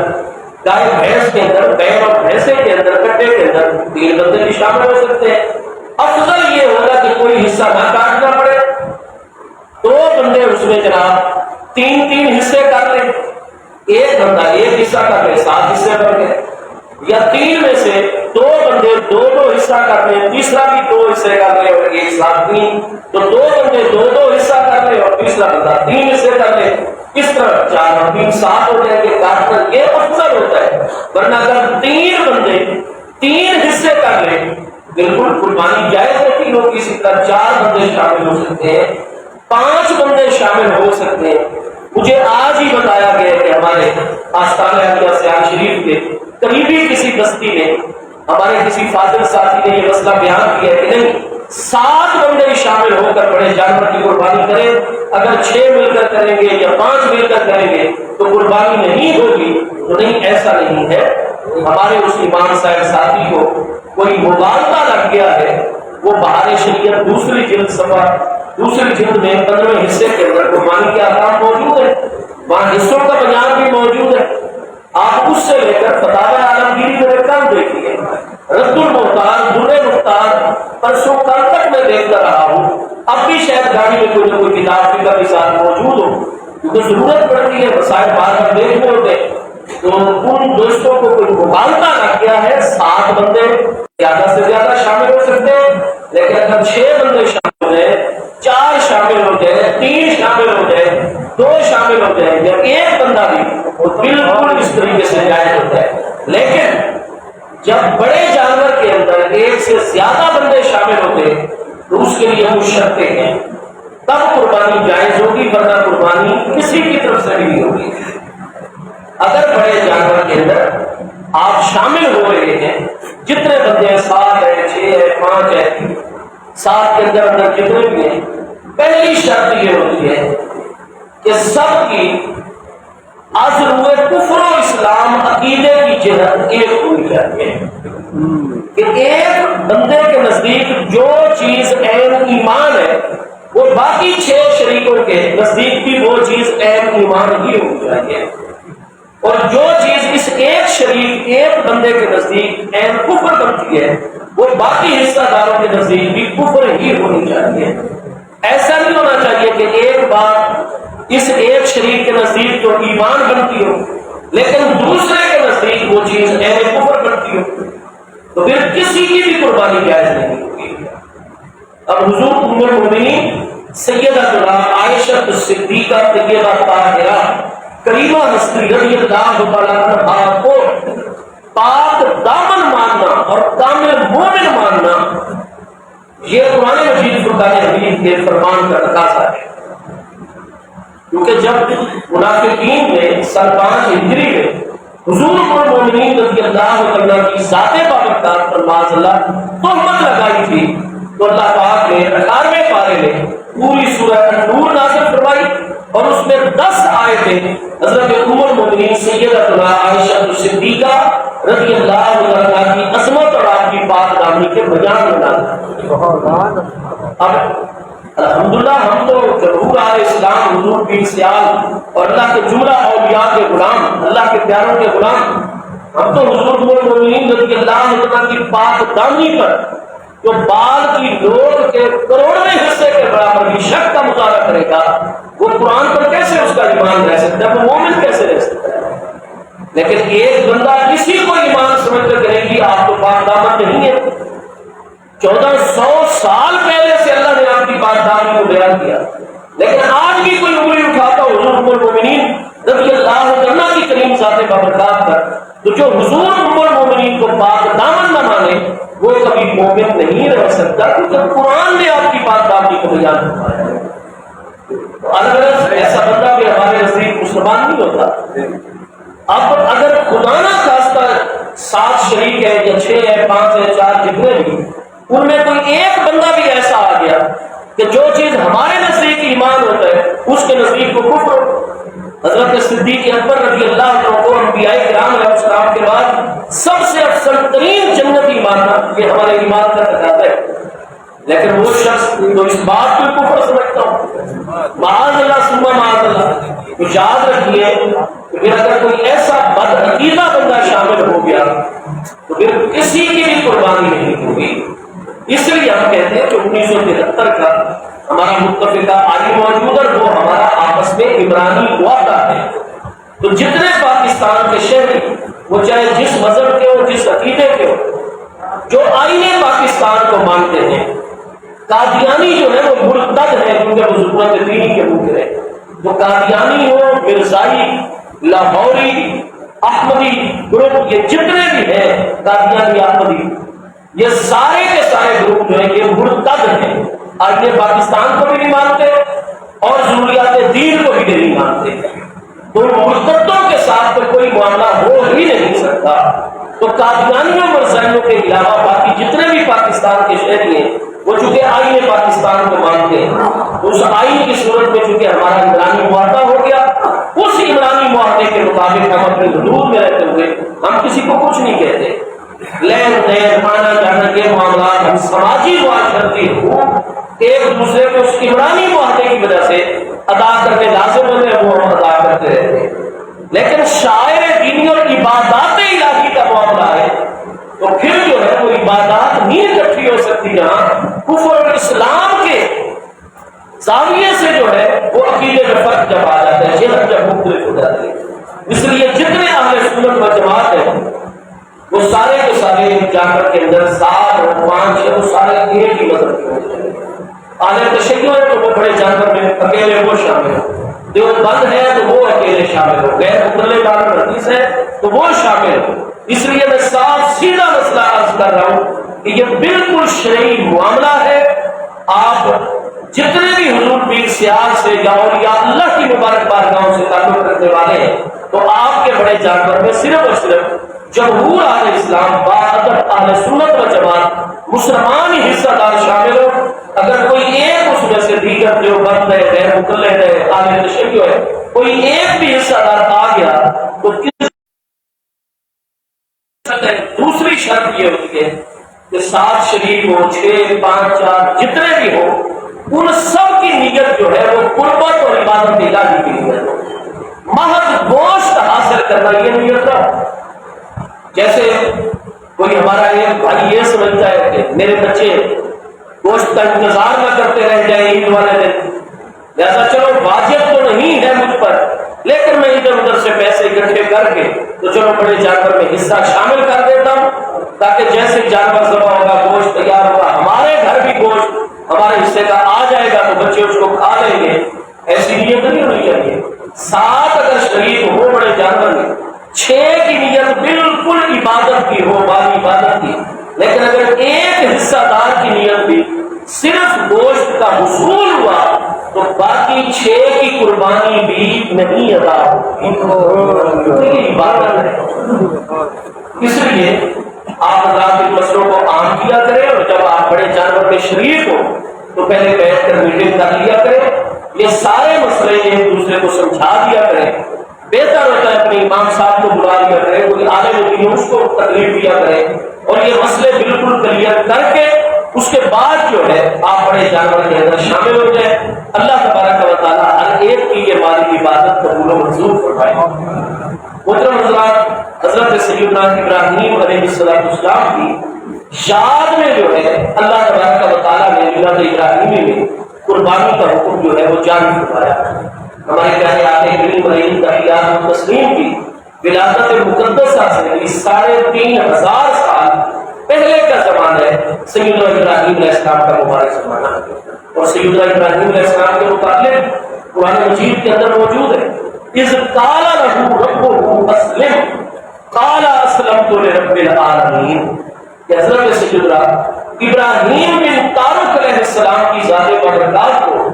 گائے بھینس کے اندر، بیل اور بھینسے کے اندر، کٹے کے اندر 3 بندے بھی شامل ہو سکتے ہیں۔ افضل یہ ہوگا کہ کوئی حصہ نہ کاٹنا پڑے، 2 بندے اس میں جناب 3 حصے کر لیں، ایک بندہ ایک حصہ کر لے، 7 حصے کر لیں، یا 3 میں سے 2 بندے 2 حصہ کر لیں، تیسرا بھی 2 حصے کر لے اور ایک ساتھ 3، تو 2 بندے 2 حصہ کر لے اور تیسرا بندہ 3 حصے کر لے، اس طرح 4 اور 3 7 ہو جائے گے، کاٹنا یہ افضل ہوتا ہے۔ ورنہ اگر 3 بندے 3 حصے کر لیں بالکل قربانی جائز ہے، 3 کسی طرح 4 بندے شامل ہو سکتے ہیں، 5 بندے شامل ہو سکتے ہیں۔ مجھے آج ہی بتایا گیا کہ ہمارے آستانہ عالیہ سیال شریف کے قریبی کسی بستی میں ہمارے کسی فاضل ساتھی نے یہ مسئلہ بیان کیا کہ نہیں، 7 بندے شامل ہو کر بڑے جانور کی قربانی کریں، اگر 6 مل کر کریں گے یا 5 مل کر کریں گے تو قربانی نہیں ہوگی۔ تو نہیں، ایسا نہیں ہے۔ ہمارے اس امام صاحب ساتھی کو کوئی مبالغہ لگ گیا ہے، وہ بہار شریعت 2 جلد صفحہ دوسری جلد میں 15ویں حصے کے اندر قربانی کے احکام موجود ہیں، وہاں حصوں کا بیان بھی موجود ہے۔ آپ اس سے لے کر فتاوی عالمگیری میں کام دیکھیے، رد المحتاج، در مختار، پرسوں کل تک میں دیکھتا رہا ہوں، اب بھی شاید گاڑی میں کوئی نہ کوئی کتاب فقہ کے ساتھ موجود ہو، کیونکہ ضرورت پڑتی ہے، مسائل بار بار دیکھنے ہوتے ہیں۔ تو ان دوستوں کو کوئی مبالغہ نہ کیا ہے، 7 بندے زیادہ سے زیادہ شامل ہو سکتے ہیں، لیکن اگر 6 بندے شامل ہو جائے، 4 شامل ہو جائے، 3 شامل ہو جائے، 2 شامل ہو جائے، یا 1 بندہ بھی، وہ بالکل اس طریقے سے جائز ہوتا ہے۔ لیکن جب بڑے جانور کے اندر 1 سے زیادہ بندے شامل ہوتے تو اس کے لیے وہ شرطیں ہیں، تب قربانی جائز ہوگی، ورنہ قربانی کسی کی طرف سے بھی نہیں ہوگی۔ اگر بڑے جانور کے اندر آپ شامل ہو رہے ہیں، جتنے بندے 7 ہے، 6 ہے، 5 ہے، 7 کے اندر جتنے بھی ہیں، پہلی شرط یہ ہوتی ہے کہ سب کی از روئے کفر و اسلام عقیدے کی جہت ایک ہونی چاہیے، کہ ایک بندے کے نزدیک جو چیز عین ایمان ہے وہ باقی 6 شریکوں کے نزدیک بھی وہ چیز عین ایمان ہی ہونی چاہیے، اور جو چیز اس ایک شریک ایک بندے کے نزدیک عین کفر بنتی ہے وہ باقی حصہ داروں کے نزدیک بھی کفر ہی ہونی چاہیے۔ ایسا نہیں ہونا چاہیے کہ ایک بات اس ایک شریک کے نزدیک تو ایمان بنتی ہو لیکن دوسرے کے نزدیک وہ چیز عین کفر بنتی ہو، تو پھر کسی کی بھی قربانی جائز نہیں ہوگی۔ اب حضور ام المؤمنین سیدہ عائشہ صدیقہ طیبہ طاہرہ کریمہ ہستی رضی اللہ تعالیٰ عنہا کو پاک دامن ماننا اور کامل مومن ماننا، یہ قرآن مجید فرقان حمید کے فرمان کا تقاضا ہے، کیونکہ جب منافقین نے سن 5 ہجری میں حضور المؤمنین رضی اللہ تعالیٰ کی ذات بابرکات پر معاذ اللہ تہمت لگائی تھی، تو اللہ پاک نے 18ویں پارے میں پوری سورہ نور نازل فرمائی، اور اس میں 10 آیتیں حضرت ام المؤمنین سیدہ عائشہ صدیقہ رضی اللہ عنہا کی عظمت اور آپ کی پاک دامنی کے بیان میں نازل۔ اب الحمدللہ ہم تو ضرور آئے اسلام حضور کی سیال اور اللہ کے جملہ اولیاء کے غلام، اللہ کے پیاروں کے غلام، ہم تو حضور ام المؤمنین رضی اللہ عنہا کی پاک دامنی پر جو بال کی نوک کے کروڑویں حصے کے برابر بھی شک کا مظاہرہ کرے گا، وہ قرآن پر کیسے اس کا ایمان رہ سکتا ہے، وہ مومن کیسے رہ سکتا ہے؟ لیکن ایک بندہ کسی کو ایمان سمجھ کر کہے گی آپ تو پاک دامن نہیں ہے، 1400 سال پہلے سے اللہ نے آپ کی پاک دامنی کو بیان کیا، لیکن آج بھی کوئی انگلی اٹھاتا حضور ام المؤمنین رضی اللہ عنہا کی کریم ذات بابرکات پر، تو جو حضور ام المؤمنین کو پاک دامن نہ مانے وہ کبھی مومن نہیں رہ سکتا، کیونکہ قرآن نے آپ کی پاک دامنی کو بیان فرمایا ہے۔ اگر ایسا بندہ بھی ہمارے نزدیک مسلمان نہیں ہوتا۔ اب اگر خدا نہ خواستہ 7 شریک ہے یا 6 ہے، 5 ہے، 4 جتنے بھی، ان میں کوئی ایک بندہ بھی ایسا آ گیا کہ جو چیز ہمارے نزدیک ایمان ہوتا ہے اس کے نزدیک کو کفر ہو۔ حضرت صدیق اکبر رضی اللہ عنہ کو انبیاء کرام علیہ السلام کے بعد سب سے افضل ترین جنتی ماننا یہ ہمارے ایمان کا تقاضا ہے، لیکن وہ شخص جو اس بات کو کفر سمجھتا ہوں، معاذ اللہ ثم معاذ اللہ، تو یاد رکھیے کہ پھر اگر کوئی ایسا بد عقیدہ بندہ شامل ہو گیا تو پھر کسی کی بھی قربانی نہیں ہوگی۔ اس لیے ہم کہتے ہیں کہ 1973 کا ہمارا متفقہ آئی موجود ہے، وہ ہمارا آپس میں عمرانی معاہدہ ہے، تو جتنے پاکستان کے شہری وہ چاہے جس مذہب کے ہو، جس عقیدے کے ہو، جو آئین پاکستان کو مانتے ہیں، قادیانی جو ہے وہ مرتد ہے کیونکہ وہ ضرورت دینی کے منکر ہے، تو قادیانی ہو، مرزائی، لاہوری، احمدی گروپ، یہ جتنے بھی ہیں قادیانی احمدی، یہ سارے کے سارے گروپ جو ہیں یہ مرتد ہیں، آئین پاکستان کو بھی نہیں مانتے اور ضروریات دین کو بھی نہیں مانتے، تو مرتدوں کے ساتھ تو کوئی معاملہ ہو ہی نہیں سکتا۔ تو قادیانیوں اور مرزائیوں کے علاوہ باقی جتنے بھی پاکستان کے شہری ہیں وہ چونکہ آئین پاکستان کو مانتے ہیں، اس آئین کی صورت میں چونکہ ہمارا عمرانی معاہدہ ہو گیا، اس عمرانی معاہدے کے مطابق ہم اپنے حدود میں رہتے ہوئے ہم کسی کو کچھ نہیں کہتے، لین دین آنا جانا کے معاملات ہم سماجی معاشرتی حقوق ایک دوسرے کو اس عمرانی معاہدے کی وجہ سے ادا کرنے لازم ہوتے ہیں، وہ ہم ادا کرتے رہتے ہیں. لیکن شاعر دینی اور عبادات الہی کا معاملہ ہے تو پھر جو ہے وہ عبادات نہیں اکٹھی ہو سکتی جہاں کفر اور اسلام کے زاویے سے جو ہے وہ عقیدے میں فرق جب آ جاتا ہے، جہت جب مختلف ہو جاتی ہے. اس لیے جتنے اہل سنت و جماعت ہیں وہ سارے کے سارے جانور کے اندر 7 اور 5 وہ سارے ایک ہی مذہب کے ہوتے ہیں. اہل تشیع ہے تو وہ بڑے جانور میں اکیلے وہ شامل ہو، دیوبند ہے تو وہ اکیلے شامل ہو، غیر مطلع دار حدیث ہے تو وہ شامل ہو. اس لیے میں صاف سیدھا مسئلہ عرض کر رہا ہوں کہ یہ بالکل شرعی معاملہ ہے. آپ جتنے بھی حضور پیر سیال سے یا اولیاء اللہ کی مبارک بارگاہوں سے تعلق رکھنے والے ہیں تو آپ کے بڑے جانور میں صرف اور صرف جمہور اہل اسلام باادب اہل سنت و جماعت مسلمان ہی حصہ دار شامل ہو. اگر کوئی ایک اس میں سے دیگر جو بند ہے، غیر مقلد ہے، اہل تشیع ہے، کوئی ایک بھی حصہ دار آ گیا تو دوسری شرط یہ ہوتی ہے کہ 7 شریک ہو، 6، 5، 4 جتنے بھی ہو، ان سب کی نیت جو ہے وہ قربت اور عبادت الہی کی نیت ہو. محض گوشت حاصل کرنا یہ نیت نہ ہو. جیسے کوئی ہمارا ایک بھائی یہ سمجھتا ہے کہ میرے بچے گوشت کا انتظار نہ کرتے رہ جائیں عید والے دن، لہذا چلو واجب تو نہیں ہے مجھ پر لیکن میں ادھر ادھر سے پیسے اکٹھے کر کے تو چلو بڑے جانور میں حصہ شامل کر دیتا ہوں تاکہ جیسے جانور ذبح ہوگا، گوشت تیار ہوگا، ہمارے گھر بھی گوشت ہمارے حصے کا آ جائے گا تو بچے اس کو کھا لیں گے. ایسی نیت نہیں ہونی چاہیے. 7 اگر شریک ہو بڑے جانور میں، 6 کی نیت بالکل عبادت کی ہو، باقی عبادت کی، لیکن اگر ایک حصہ دار کی نیت بھی صرف گوشت کا حصول ہوا تو باقی 6 کی قربانی بھی نہیں ادا ہوگی، عبادت ہے. اس لیے آپ حضرات ان مسئلوں کو عام کیا کریں اور جب آپ بڑے جانور میں شریک ہو تو پہلے بیٹھ کر میٹنگ کر لیا کریں. یہ سارے مسئلے ایک دوسرے کو سمجھا دیا کریں. بہتر ہوتا ہے اپنے امام صاحب کو بلا لیا کریں، کوئی عالم دین اس کو تکلیف دیا کریں اور یہ مسئلے بالکل کلیئر کر کے اس کے بعد جو ہے آپ بڑے جانور کے اندر شامل ہو جائیں. اللہ تبارک و تعالیٰ ہر ایک کی یہ مالی عبادت قبول و منظور فرمائے. محترم حضرات، حضرت سیدنا ابراہیم علیہ السلام کی یاد میں جو ہے اللہ تبارک و تعالیٰ نے ملت ابراہیمی میں قربانی کا حکم جو ہے وہ جاری فرمایا. ہمارے پیارے آقا کریم علیہ تحیات و تسلیم کی ولادت مقدسہ سے 3500 سال پہلے کا زمانہ ہے سیدنا ابراہیم علیہ السلام کا مبارک زمانہ. اور سیدنا ابراہیم علیہ السلام کے متعلق قرآن مجید کے اندر موجود ہے، اذ قال له ربه اسلم قال اسلمت لرب العالمین. کہ حضرت سیدنا ابراہیم بن طارق علیہ السلام کی ذات بابرکات کو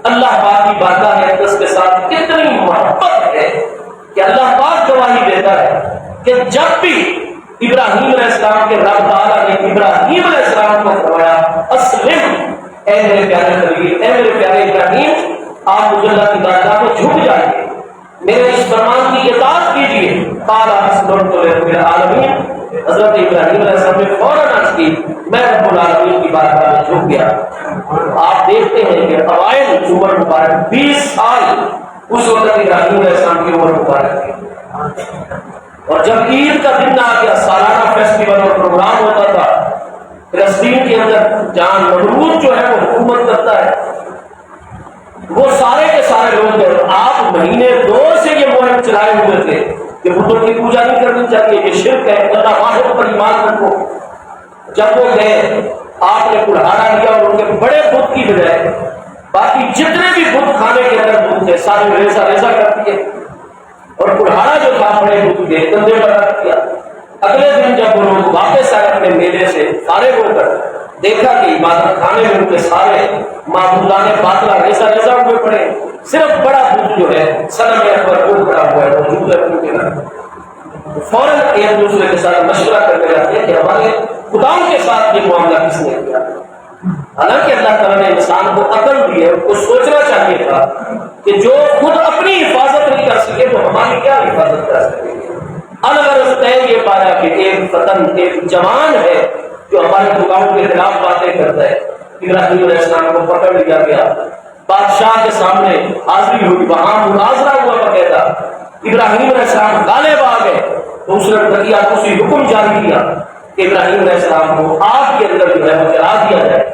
اللہ پاک کی بارگاہ اقدس کے ساتھ کتنی محبت ہے کہ اللہ پاک گواہی دیتا ہے کہ جب بھی ابراہیم علیہ السلام کے رب تعالیٰ نے ابراہیم علیہ السلام کو فرمایا اسلم، اے میرے پیارے خلیل، اے میرے پیارے ابراہیم، آپ مجھے اللہ کی بارگاہ میں جھک جائیے، میرے اس فرمان کی اطاعت کیجیے. قال اسلمت لرب العالمین. حضرت ابراہیم علیہ السلام نے فوراً عرض کی میں رب العالمین کی بارگاہ میں جھک گیا. آپ دیکھتے ہیں کہ اوائل عمر مبارک 20 سال اس وقت ابراہیم علیہ السلام کی عمر مبارک تھی. اور جب عید کا دن آ گیا، سالانہ فیسٹیول اور پروگرام ہوتا تھا فلسطین کے اندر جہاں نمرود جو ہے وہ حکومت کرتا ہے، وہ سارے کے سارے لوگ ہیں. آپ مہینے 2 سے یہ مہم چلائے ہوئے تھے کہ بتوں کی پوجا نہیں کرنی چاہیے، یہ شرک ہے، اللہ واحد پر ایمان رکھو. جب وہ گئے آپ نے کڑھاڑا لیا اور ان کے بڑے بت کی بجائے باقی جتنے بھی بت خانے کے اندر بت تھے سارے ریزہ ریزہ کر دیے اور کڑھاڑا جو تھا بڑے بت کے کندھے پر رکھ دیا. اگلے دن جب وہ لوگ واپس آئے اپنے میلے سے فارغ ہو کر دیکھا کہ عبادت خانے میں ان کے سارے معبودان باطلہ ریزہ ریزہ ہوئے پڑے، صرف بڑا بت جو ہے صنم اکبر وہ کھڑا ہوا ہے موجود ہے ان کے گھر. فوراً ایک دوسرے کے ساتھ مشورہ کرتے رہتے ہیں کہ ہمارے خداؤں کے ساتھ یہ معاملہ کس نے کیا. حالانکہ اللہ تعالیٰ نے انسان کو عقل دی ہے، اس کو سوچنا چاہیے تھا کہ جو خود اپنی حفاظت نہیں کر سکے تو ہماری کیا حفاظت کر سکے گے. الغرض طے یہ پایا کہ ایک فتن، ایک جوان ہے جو ہمارے حکام کے خلاف باتیں کرتا ہے۔ ابراہیم علیہ السلام کو پکڑ لیا گیا، بادشاہ کے سامنے حاضری ہوئی، وہاں مناظرہ ہوا باقاعدہ۔ ابراہیم علیہ السلام غالب آ گئے تو اس نے بقیہ اسی حکم جاری کیا کہ ابراہیم علیہ السلام کو آگ کے اندر جو ہے وہ جلا دیا جائے۔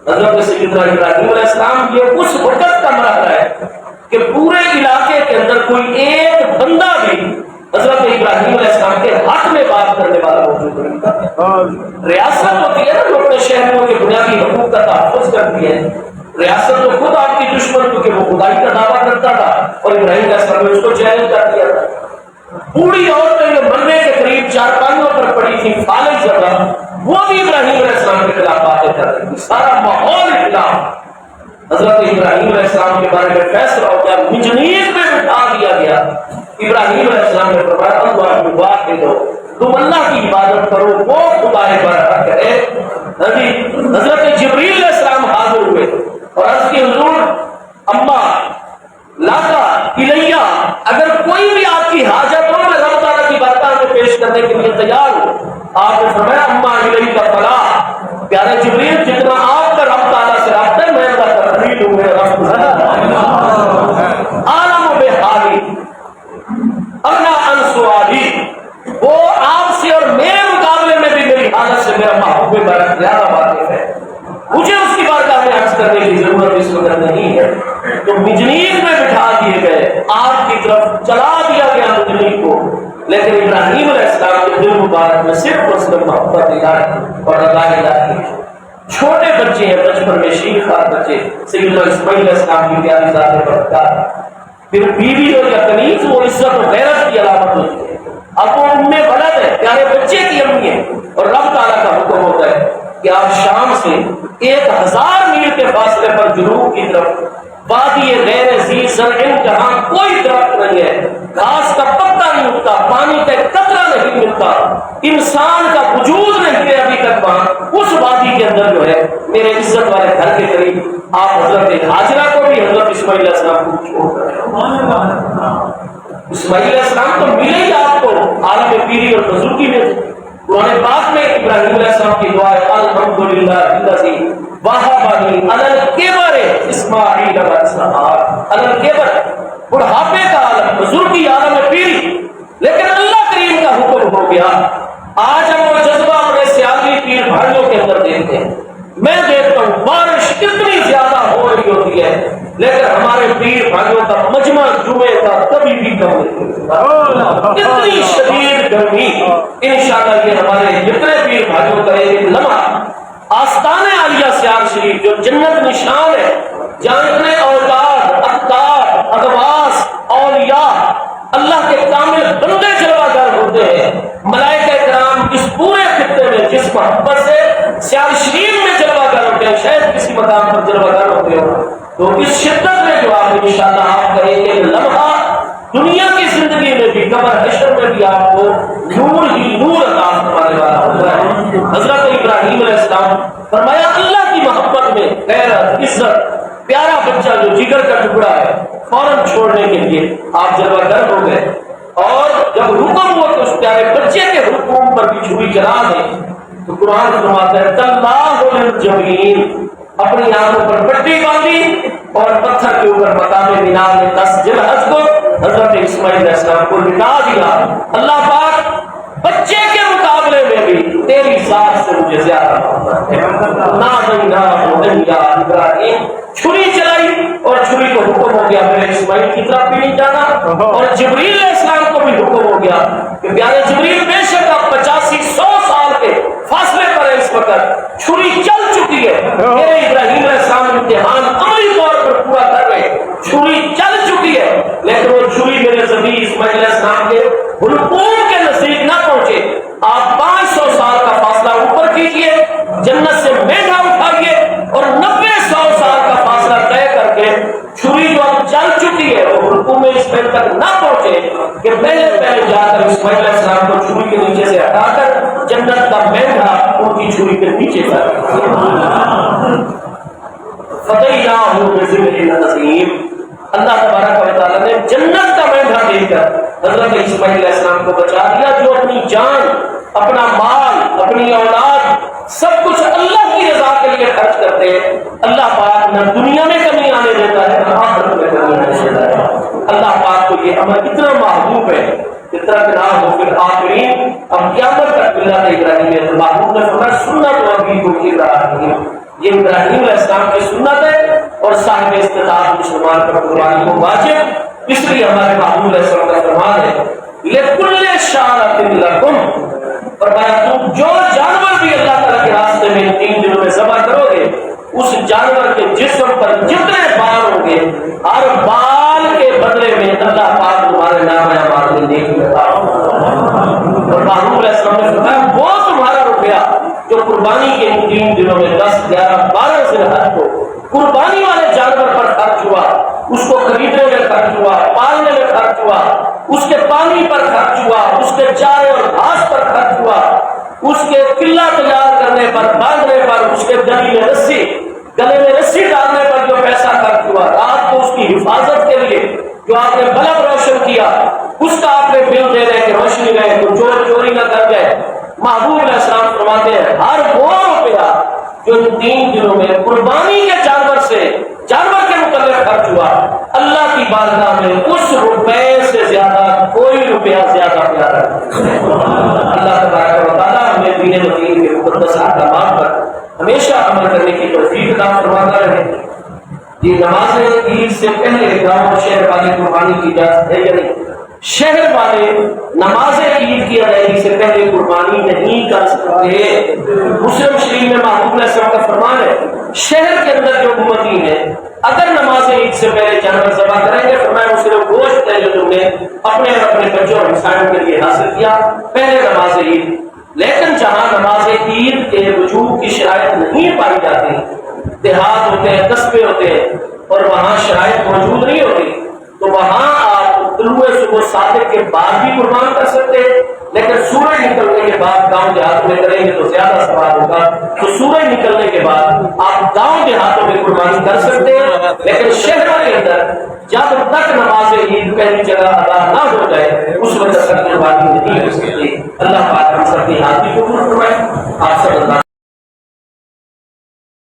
حضرت سیدنا ابراہیم علیہ السلام یہ اس وقت کا مرحلہ ہے کہ پورے علاقے کے اندر کوئی ایک بندہ بھی حضرت ابراہیم علیہ السلام کے حق میں بات کرنے والا موجود نہیں تھا۔ ریاست ہوتی ہے نا جو اپنے شہریوں کے بنیادی حقوق کا تحفظ کرتی ہے، ریاست تو خود آپ کی دشمن، کیونکہ وہ خدائی کا دعویٰ کرتا تھا اور ابراہیم علیہ السلام نے اس کو چیلنج کر دیا تھا۔ بوڑھی عورتیں جو مرنے کے قریب چارپائیوں پر پڑی تھی فالج جگہ، وہ بھی ابراہیم علیہ السلام کے خلاف باتیں کر رہی تھی، سارا ماحول خلاف۔ حضرت ابراہیم علیہ السلام کے بارے میں فیصلہ ہو گیا، منجنیق میں بٹھا دیا گیا۔ ابراہیم علیہ السلام نے فرمایا اللہ واحد، تم اللہ کی عبادت کرو، وہ خدا برحق ہے۔ حضرت جبریل علیہ السلام حاضر ہوئے اور عرض کی حضور اما لاتا الیہ، اگر کوئی بھی آپ کی حاجت ہو میں رب تعالیٰ کی بارگاہ میں پیش کرنے کے لیے تیار ہوں۔ آپ نے فرمایا اما الیہ کا فلاح، پیارے جبریل جتنا آپ کا رب تعالیٰ سے رابطہ ہے میں اللہ کا خلیل ہوں، میرا رب عالم و بے حالی اغنا عن سوالی، وہ آپ سے اور میرے مقابلے میں بھی میری حالت سے میرا محبوب برکت زیادہ واقف ہے، مجھے اس کی بارگاہ میں عرض کرنے کی ضرورت اس وقت نہیں ہے۔ تو مجنیق میں بٹھا دیے گئے، آگ کی طرف چلا دیا گیا مجنیق کو، لیکن ابراہیم علیہ السلام کے دل مبارک میں صرف اور صرف محبت الہی اور رضا الہی ہے۔ چھوٹے بچے ہیں، بچپن میں شیخار بچے، سیدنا اسماعیل علیہ السلام کی پیاری ذات برکات، پھر بیوی اور یا کنیز، وہ عزت و غیرت کی علامت ہوتی ہے۔ اب وہ ام ولد ہے، پیارے بچے کی امی ہے، اور رب تعالیٰ کا حکم ہوتا ہے کہ آپ شام سے 1000 میل کے فاصلے پر جنوب کی طرف وادی غیر ذی زرع، جہاں کوئی درخت نہیں ہے، گھاس کا پتا نہیں اگتا، پانی کا قطرہ نہیں ملتا، انسان کا وجود نہیں ہے ابھی تک وہاں، اس وادی کے اندر جو ہے میرے عزت والے گھر کے قریب آپ حضرت ہاجرہ کو بھی حضرت اسماعیل علیہ السلام کو چھوڑ کر اسماعیل علیہ السلام تو ملے ہی آپ کو عالم پیری اور بزرگی میں۔ قرآن پاک میں ابراہیم علیہ السلام کی دعا ہے الحمدللہ الذی وہبنی علی الکبر اسماعیل و اسحاق، علی الکبر بڑھاپے کا عالم، بزرگی، عالم پیری، لیکن اللہ کریم کا حکم ہو گیا۔ آج ہم وہ جذبہ اپنے سیاسی پیر بھائیوں کے اندر دیکھتے ہیں، میں دیکھتا ہوں بارش کتنی زیادہ ہو رہی ہوتی ہے لیکن ہمارے پیر بھائیوں کا مجمع جمعے کا کبھی بھی کم نہیں ہوتا، اتنی شدید گرمی۔ انشاءاللہ یہ ہمارے جتنے پیر بھائیوں کا ایک لمحہ آستان عالیہ سیال شریف جو جنت نشان ہے، جہاں اتنے اولاد، اقدار، ادواس، اولیاء، اللہ کے کامل بندے جلوہ گر ہوتے ہیں، ملائکہ کرام اس پورے خطے میں جس محبت سے سیال شریف میں جلوہ گر ہوتے ہیں، شاید کسی مقام پر جلوہ گر ہوتے ہو، تو اس شدت میں جو آپ انشاءاللہ آپ کا ایک لمحہ دنیا کی زندگی میں بھی، قبر حشر میں بھی آپ کو نور ہی نور عطا فرمانے والا ہوتا ہے۔ حضرت ابراہیم علیہ السلام فرمایا اللہ کی محبت میں غیرت، عزت، پیارا بچہ جو جگر کا ٹکڑا ہے فوراً چھوڑنے کے لیے آپ جلوہ گر ہو گئے، اور جب حکم ہوا کہ اس پیارے بچے کے حکم پر بھی چھری چلا دیں تو قرآن فرماتا ہے تاللہ للجبین، اپنی آنکھوں پر پٹی باندھی اور پتھر کے اوپر مقام بنا میں 10 جلحظ کو حضرت اسماعیل علیہ السلام کو لٹا دیا۔ اللہ پاک بچے کے مقابلے میں بھی تیری ذات سے مجھے زیادہ محبت ہے۔ ابراہیم چھری چلائی اور چھری کو حکم ہو گیا میرے اسماعیل کی طرف بھی نہیں جانا، اور جبریل علیہ السلام کو بھی حکم ہو گیا کہ پیارے جبریل بے شک آپ 85-100 سال کے فاصلے پر اس وقت چھری چل چکی ہے، میرے ابراہیم علیہ السلام امتحان عملی طور پر پورا کر رہے، چھری چل چکی ہے، لیکن وہ چھری میرے ذبی اسماعیل علیہ السلام کے حلقوم کے نزدیک نہ پہنچے۔ آپ 500 سال کا فاصلہ اوپر کیجئے، جنت سے مینڈا اٹھائیے اور 90-100 سال کا فاصلہ طے کر کے چھری جو اب چل چکی ہے وہ حلقوم میں اس پہ تک نہ پہنچے کہ پہلے جا کر اسماعیل علیہ السلام کو چھری کے نیچے سے ہٹا کر جنت کا مینڈا ان کی چھری کے نیچے کر فتح عظیم۔ اللہ تبارک و تعالیٰ نے جنت کا مینڈا دے کر حضرت اسماعیل علیہ السلام کو بچا دیا، جو اپنی جان، اپنا مال، اپنی اولاد سب کچھ اللہ کی رضا کے لیے خرچ کرتے ہیں، اللہ پاک نہ دنیا میں کمی آنے دیتا ہے نہ آخرت میں کمی آنے دیتا ہے۔ اللہ پاک کو یہ عمل اتنا محبوب ہے، اتنا کہ نہ ہو پھر آخرین اب قیامت تک ملت ابراہیم ہے۔ محبوب نے فرمایا سنت و ابھی کو کی رہا ہے، یہ ابراہیم علیہ السلام کی سنت ہے اور صاحب استطاعت مسلمان پر قربانی کو واجب، اس لیے ہمارے محبوب علیہ السلام کا فرمان ہے لِكُلِّ شَعْرَةٍ لَكُمْ، فرمایا تم جو جانور بھی اللہ تعالیٰ کے راستے میں 3 دنوں میں ذبح کرو گے، اس جانور کے جسم پر جتنے بال ہوں گے ہر بال کے بدلے میں اللہ پاک تمہارے نام اعمال میں نیکی عطا فرمائے۔ اور محبوب علیہ السلام نے فرمایا وہ تمہارا روپیہ جو قربانی کے 3 دنوں میں 10، 11، 12 ذی الحج کو قربانی والے جانور پر خرچ ہوا، اس کو خریدنے میں خرچ ہوا، پالنے میں خرچ ہوا، اس کے پانی پر خرچ ہوا، اس کے چارے اور گھاس پر خرچ ہوا، اس کے قلعہ تیار کرنے پر، باندھنے پر، اس کے گلے میں رسی ڈالنے پر جو پیسہ خرچ ہوا، رات کو اس کی حفاظت کے لیے جو آپ نے بلب روشن کیا اس کا آپ نے بل دے رہے کہ روشنی گئے تو چور چوری نہ کر گئے۔ محبوب علیہ السلام فرماتے ہیں ہر وہ روپیہ جو 3 دنوں میں قربانی کے جانور کے متعلق خرچ ہوا، اللہ کی بارگاہ میں اس روپے سے زیادہ کوئی روپیہ زیادہ پیارا نہیں۔ اللہ تبارک و تعالیٰ ہمیں دین متین کے مقدس احکامات پر ہمیشہ عمل کرنے کی توفیق عطا فرماتا رہے۔ یہ نماز عید سے پہلے گاؤں اور شہر والے قربانی کی اجازت ہے یا نہیں؟ شہر والے نماز عید کی ادائیگی سے پہلے قربانی نہیں کر سکتے۔ مسلم شریف میں محبوب علیہ السلام کا فرمان ہے شہر کے اندر جو امتی ہے اگر نماز عید سے پہلے جانور ذبح کریں گے فرمایا اسے وہ گوشت ہے جو تم نے اپنے اور اپنے بچوں اور انسانوں کے لیے حاصل کیا پہلے نماز عید۔ لیکن جہاں نماز عید کے وجوب کی شرائط نہیں پائی جاتی، دیہات ہوتے ہیں، قصبے ہوتے ہیں اور وہاں شرائط موجود نہیں ہوتی، تو وہاں آپ طلوع صبح صادق کے بعد بھی قربان کر سکتے ہیں، لیکن سورج نکلنے کے بعد گاؤں دیہاتوں میں کریں گے تو زیادہ ثواب ہوگا۔ تو سورج نکلنے کے بعد آپ گاؤں دیہاتوں میں قربانی کر سکتے ہیں، لیکن شہروں کے اندر جب تک نماز عید پہلی جگہ ادا نہ ہو جائے اس وقت تک قربانی نہیں ہو سکتی۔ اللہ پاک ہم سب کی حاضری کو قبول فرمائے۔ آپ سب اللہ